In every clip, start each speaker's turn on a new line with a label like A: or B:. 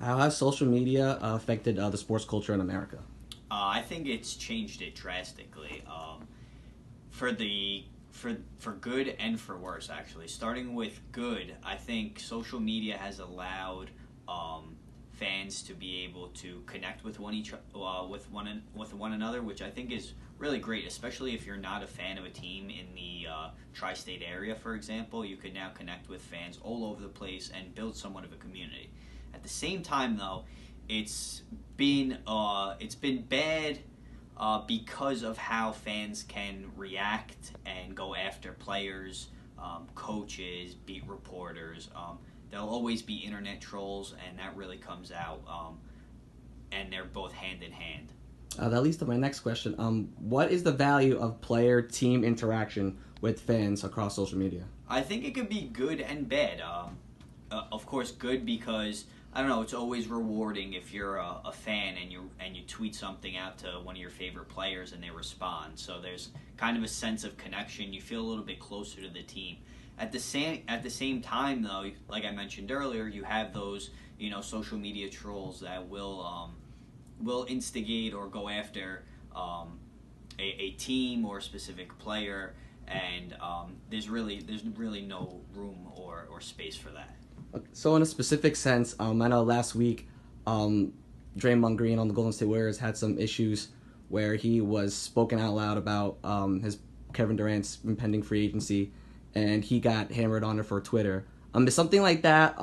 A: How has social media affected the sports culture in America?
B: I think it's changed it drastically, for the for good and for worse. Actually, starting with good, I think social media has allowed fans to be able to connect with with one another, which I think is really great. Especially if you're not a fan of a team in the tri-state area, for example, you can now connect with fans all over the place and build somewhat of a community. At the same time, though, it's it's been bad because of how fans can react and go after players, coaches, beat reporters. There'll always be internet trolls, and that really comes out, and they're both hand in hand.
A: That leads to my next question. What is the value of player-team interaction with fans across social media?
B: I think it could be good and bad. Of course, good because I don't know. It's always rewarding if you're a fan and you tweet something out to one of your favorite players and they respond. So there's kind of a sense of connection. You feel a little bit closer to the team. At the same time, though, like I mentioned earlier, you have those social media trolls that will instigate or go after a team or a specific player, and there's really no room or space for that.
A: So, in a specific sense, I know last week, Draymond Green on the Golden State Warriors had some issues where he was spoken out loud about his Kevin Durant's impending free agency, and he got hammered on it for Twitter. Is something like that?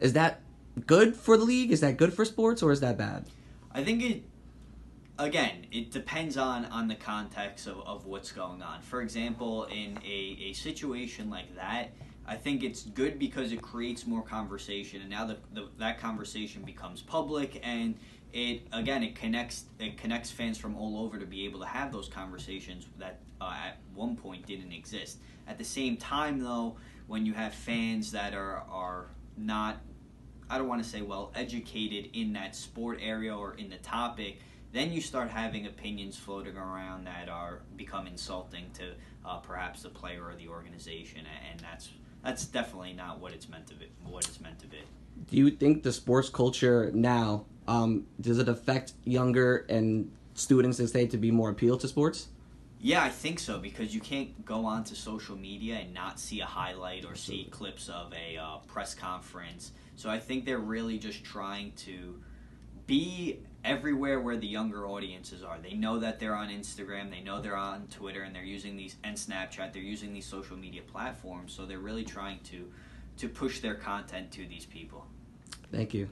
A: Is that good for the league? Is that good for sports, or is that bad?
B: I think it depends on the context of what's going on. For example, in a situation like that, I think it's good because it creates more conversation, and now that conversation becomes public, and it connects fans from all over to be able to have those conversations that at one point didn't exist. At the same time, though, when you have fans that are not, I don't want to say well educated in that sport area or in the topic, then you start having opinions floating around that become insulting to perhaps the player or the organization, and that's definitely not what it's meant to be.
A: Do you think the sports culture now does it affect younger and students to be more appealed to sports?
B: Yeah, I think so, because you can't go onto social media and not see a highlight or see clips of a press conference. So I think they're really just trying to be everywhere where the younger audiences are. They know that they're on Instagram, they know they're on Twitter, and they're using these, and Snapchat. They're using these social media platforms, so they're really trying to push their content to these people.
A: Thank you.